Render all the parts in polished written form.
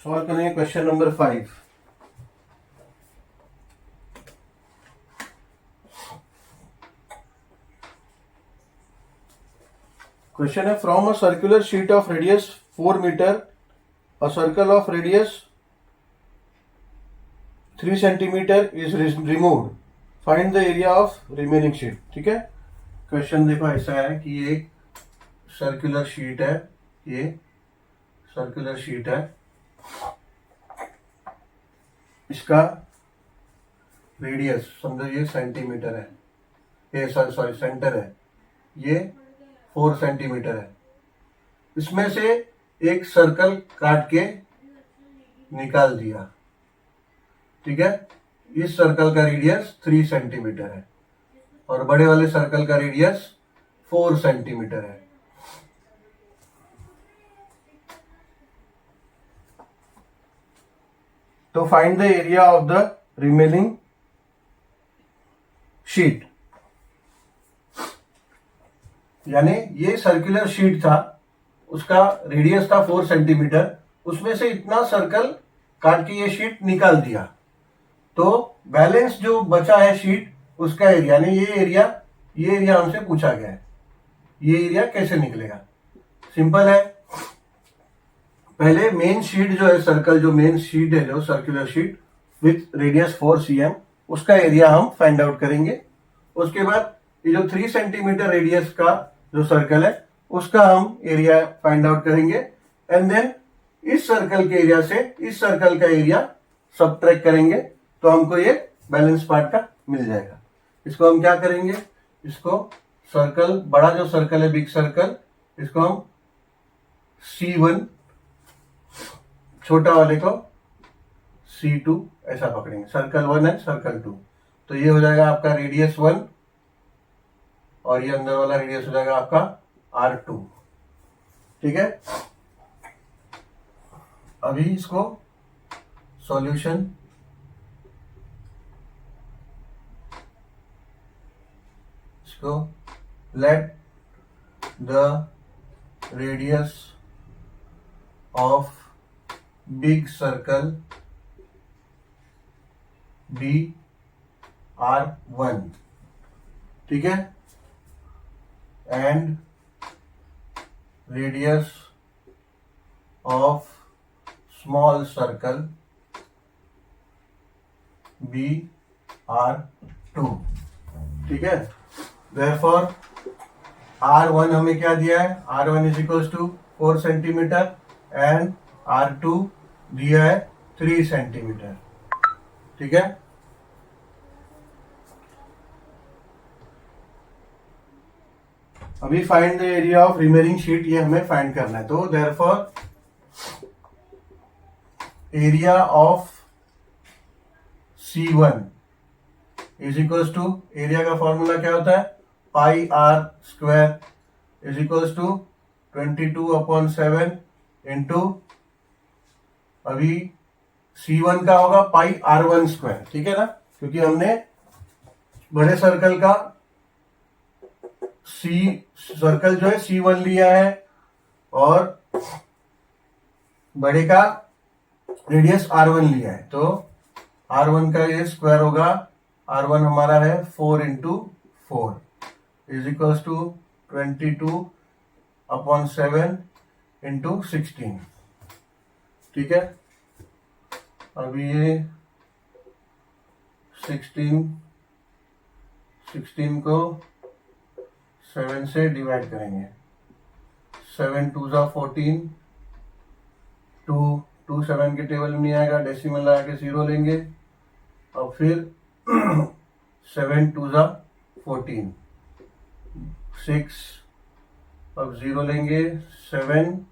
Solve करेंगे question number 5। Question है from a circular sheet of radius 4 metre a circle of radius 3 centimetre is removed, find the area of remaining sheet. ठीक है, question देखो ऐसा है कि ये सर्कुलर शीट है, ये सर्कुलर शीट है, इसका रेडियस समझो ये सेंटीमीटर है, ये सॉरी सेंटर है, ये 4 सेंटीमीटर है। इसमें से एक सर्कल काट के निकाल दिया। ठीक है, इस सर्कल का रेडियस 3 सेंटीमीटर है और बड़े वाले सर्कल का रेडियस 4 सेंटीमीटर है। तो find the area of the remaining sheet. यानी ये सर्कुलर शीट था, उसका रेडियस था 4 सेंटीमीटर, उसमें से इतना सर्कल काट के ये शीट निकाल दिया। तो बैलेंस जो बचा है शीट, उसका एरिया, यानी ये एरिया हमसे पूछा गया है। ये एरिया कैसे निकलेगा? सिंपल है, पहले मेन शीट जो है सर्कल, जो मेन शीट है जो circular sheet with radius 4 cm, उसका एरिया हम फाइंड आउट करेंगे। उसके बाद ये जो 3 सेंटीमीटर रेडियस का जो सर्कल है उसका हम एरिया फाइंड आउट करेंगे। एंड देन इस सर्कल के एरिया से इस सर्कल का एरिया सबट्रैक्ट करेंगे, तो हमको ये बैलेंस पार्ट का मिल जाएगा। इसको हम क्या करेंगे, इसको सर्कल, बड़ा जो सर्कल है बिग सर्कल, इसको हम C1, छोटा वाले को C2 ऐसा पकड़ेंगे। सर्कल 1 है, सर्कल 2, तो ये हो जाएगा आपका रेडियस 1 और ये अंदर वाला रेडियस हो जाएगा आपका R2। ठीक है, अभी इसको सॉल्यूशन, इसको let the radius of big circle be R1। ठीक है, and radius of small circle be R2। ठीक है, देयरफॉर R1 हमें क्या दिया है, R1 is equals to 4 centimetre and R2 दिया है 3 सेंटीमीटर। ठीक है, अभी find the area of remaining sheet, ये हमें फाइंड करना है। तो therefore area of C1 is equals to, area का फॉर्मूला क्या होता है, pi R square is equals to 22/7 into, अभी C1 का होगा पाई R1 स्क्वायर। ठीक है ना, क्योंकि हमने बड़े सर्कल का सर्कल जो है C1 लिया है और बड़े का रेडियस R1 लिया है, तो R1 का ये स्क्वायर होगा, R1 हमारा है 4 into 4 is equals to 22/7 into 16। ठीक है, अभी ये 16 को 7 से डिवाइड करेंगे, 7 2 जा 14, 2 7 के टेबल में नहीं आएगा, डेसिमल लगा के 0 लेंगे और फिर 7 2 जा 14, 6 अब 0 लेंगे, 7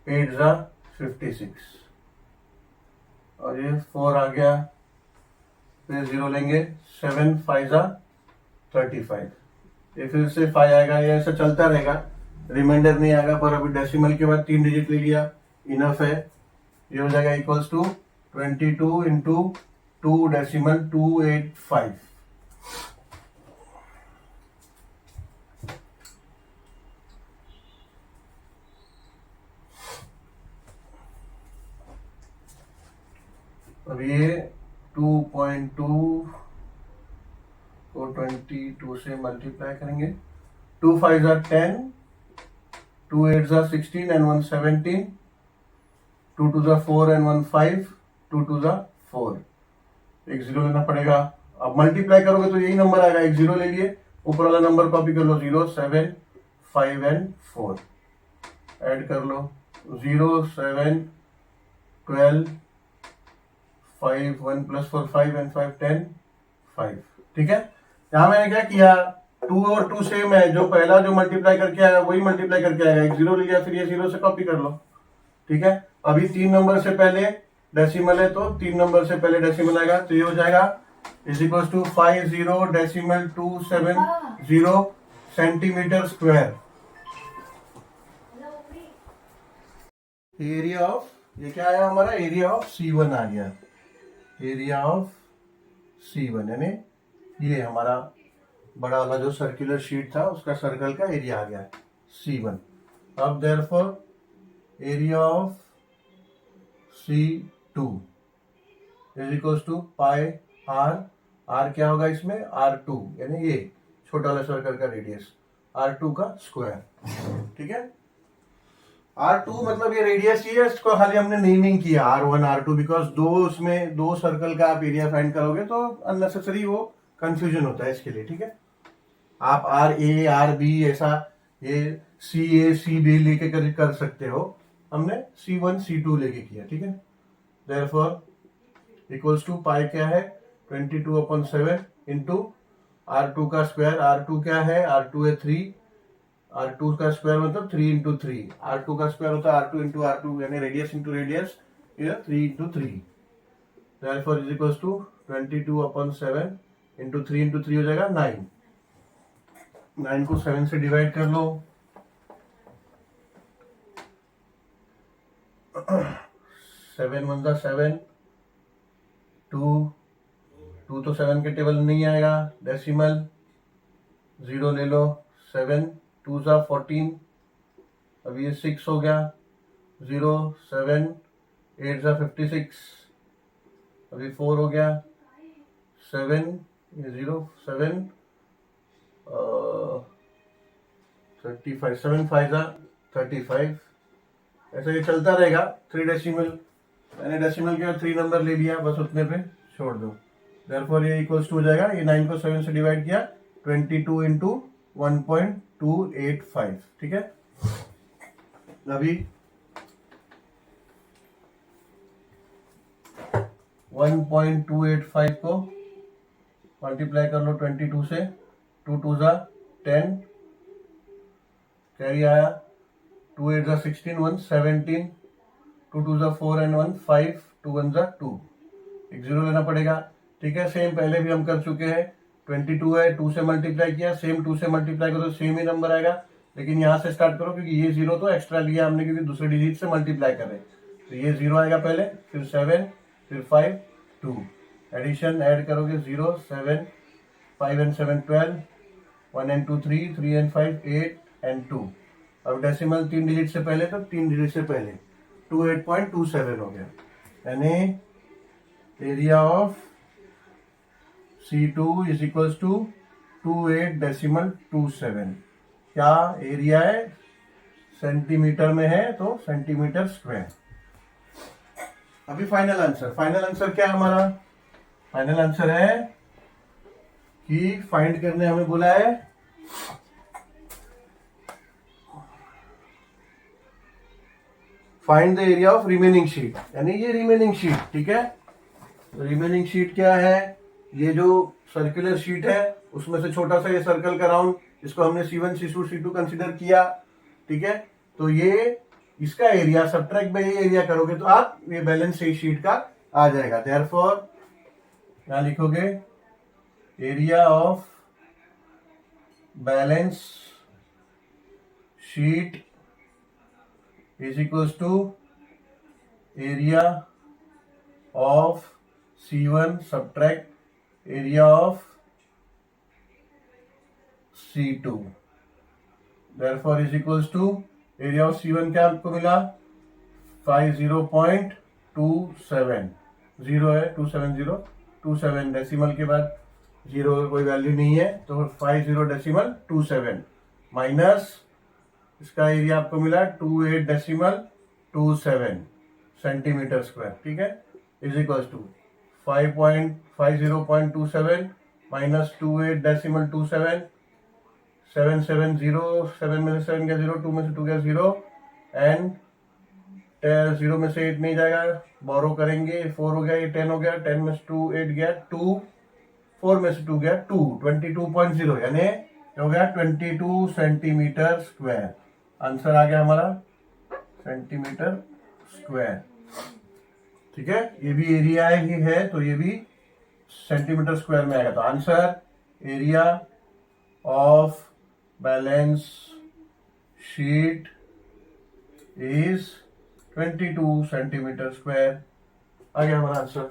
8 जा 56 और ये 4 आ गया, फिर 0 लेंगे, 7 5 जा 35, ये फिर से 5 आएगा, ये ऐसा चलता रहेगा, रिमाइंडर नहीं आएगा, पर अभी डेसिमल के बाद 3 डिजिट ले लिया, इनफ है। ये हो जाएगा इक्वल्स टू 22 इंटू 2.285। अब ये 2.2 को 22 से मल्टीप्लाई करेंगे। 2 5 ज़ा 10, 2 8 ज़ा 16 एंड 1 17, 2 2 ज़ा 4 एंड 1 5, 2 2 ज़ा 4, एक जीरो लेना पड़ेगा। अब मल्टीप्लाई करोगे तो यही नंबर आएगा, एक जीरो ले लिए, ऊपर वाला नंबर कॉपी कर लो, 0 7 5 एंड 4 ऐड कर लो, 0 7 12 5 1 + 4 5 एंड 5 10 5। ठीक है, यहां मैंने क्या किया, 2 और 2 सेम है, जो पहला जो मल्टीप्लाई करके आया वही मल्टीप्लाई करके आएगा, एक जीरो ले लिया, फिर ये जीरो से कॉपी कर लो। ठीक है, अभी 3 नंबर से पहले डेसिमल है तो 3 नंबर से पहले डेसिमल आएगा, तो ये हो जाएगा = 50.270 सेंटीमीटर स्क्वायर। एरिया ऑफ, ये क्या आया हमारा, एरिया ऑफ C1 आ गया, एरिया ऑफ C1 यानी ये हमारा बड़ा वाला जो सर्कुलर शीट था उसका सर्कल का एरिया आ गया C1। अब therefore area of C2 = pi R क्या होगा इसमें, R2 यानी ये छोटा वाला सर्कल का रेडियस, R2 का स्क्वायर। ठीक है, R2 मतलब ये रेडियस ही है, इसको खाली हमने नेमिंग किया R1 R2, बिकॉज उसमें दो सर्कल का आप एरिया फाइंड करोगे तो अननेसेसरी वो कंफ्यूजन होता है, इसके लिए। ठीक है, आप RA RB ऐसा ये CA CB लेके कर सकते हो, हमने C1 C2 लेके किया। ठीक है, देयरफॉर = पाई क्या है, 22/7 इंटू R2 का स्क्वायर, R2 क्या है, R2 है 3, R2 का स्क्वायर मतलब 3 × 3, R2 का स्क्वायर होता है R2 × R2 यानी रेडियस इंटू रेडियस, ये 3 × 3, देयरफॉर = 22/7 इंटू 3 × 3 हो जाएगा 9, 9 को 7 से डिवाइड कर लो, 7 1 = 7, 2 तो 7 के टेबल नहीं आएगा, डेसिमल 0 ले लो, 7 2 = 14, अब ये 6 हो गया, 0 7 8 = 56, अभी 4 हो गया, 7 ये 0 7 35, 7 5 = 35, ऐसा ये चलता रहेगा। 3 डेसिमल, मैंने डेसिमल के बाद 3 नंबर ले लिया, बस उतने पे छोड़ दो, देयरफॉर ये = हो जाएगा, ये 9 को 7 से डिवाइड किया, 22 × 1.285। ठीक है, अभी 1.285 को मल्टीप्लाई कर लो 22 से, 2 2 ज़ा 10, कैरी आया, 2 8 ज़ा 16, 1 17, 2 2 ज़ा 4 एंड 1 5, 2 1 ज़ा 2, एक जीरो लेना पड़ेगा। ठीक है, सेम पहले भी हम कर चुके हैं, 22 है, 2 से मल्टीप्लाई किया, सेम 2 से मल्टीप्लाई करो तो सेम ही नंबर आएगा, लेकिन यहाँ से स्टार्ट करो क्योंकि ये जीरो तो एक्स्ट्रा लिया हमने क्योंकि दूसरे डिजिट से मल्टीप्लाई कर रहे हैं, तो ये जीरो आएगा पहले, फिर 7, फिर 5 2, एडिशन ऐड करोगे 0 7 5 एंड 7 12, 1 एंड 2 3, 3 एंड 5 8 एंड 2, अब डेसिमल 3 डिजिट से पहले तो 3 डिजिट से पहले 28.27 हो गया, यानी एरिया ऑफ C2 = 28.27। क्या एरिया है, सेंटीमीटर में है तो सेंटीमीटर स्क्वायर। अभी फाइनल आंसर क्या है हमारा, फाइनल आंसर है कि फाइंड करने हमें बोला है find the area of remaining sheet, यानी ये रिमेनिंग शीट। ठीक है, रिमेनिंग शीट क्या है, ये जो सर्कुलर शीट है उसमें से छोटा सा ये सर्कल का राउंड, इसको हमने C1 C2 C2 कंसीडर किया। ठीक है, तो ये इसका एरिया सब्ट्रैक्ट बाय ये एरिया करोगे तो आप ये बैलेंस शीट का आ जाएगा, देयरफॉर यहां लिखोगे area of balance sheet = area of C1 subtract area of C2, therefore = area of C1 क्या आपको मिला, 50.27, जीरो है, 27027 डेसिमल के बाद जीरो का कोई वैल्यू नहीं है, तो 50.27 माइनस इसका एरिया आपको मिला 28.27 सेंटीमीटर स्क्वायर, ठीक है, इज इक्वल टू 5.50.27 माइनस 28.27, 7 में से 7 गया 0, 2 में से 2 गया 0, एंड 0 में से 8 नहीं जाएगा, बोरो करेंगे, 4 हो गया, ये 10 हो गया, 10 में से 2 8 गया 2, 4 में से 2 गया 2, 22.0 यानी हो गया 22 सेंटीमीटर स्क्वायर। आंसर आ गया हमारा सेंटीमीटर स्क्वायर, ठीक है। ये भी एरिया ही है तो ये भी सेंटीमीटर स्क्वायर में आएगा। तो answer area of balance sheet is 22 centimetre square आ गया हमारा आंसर।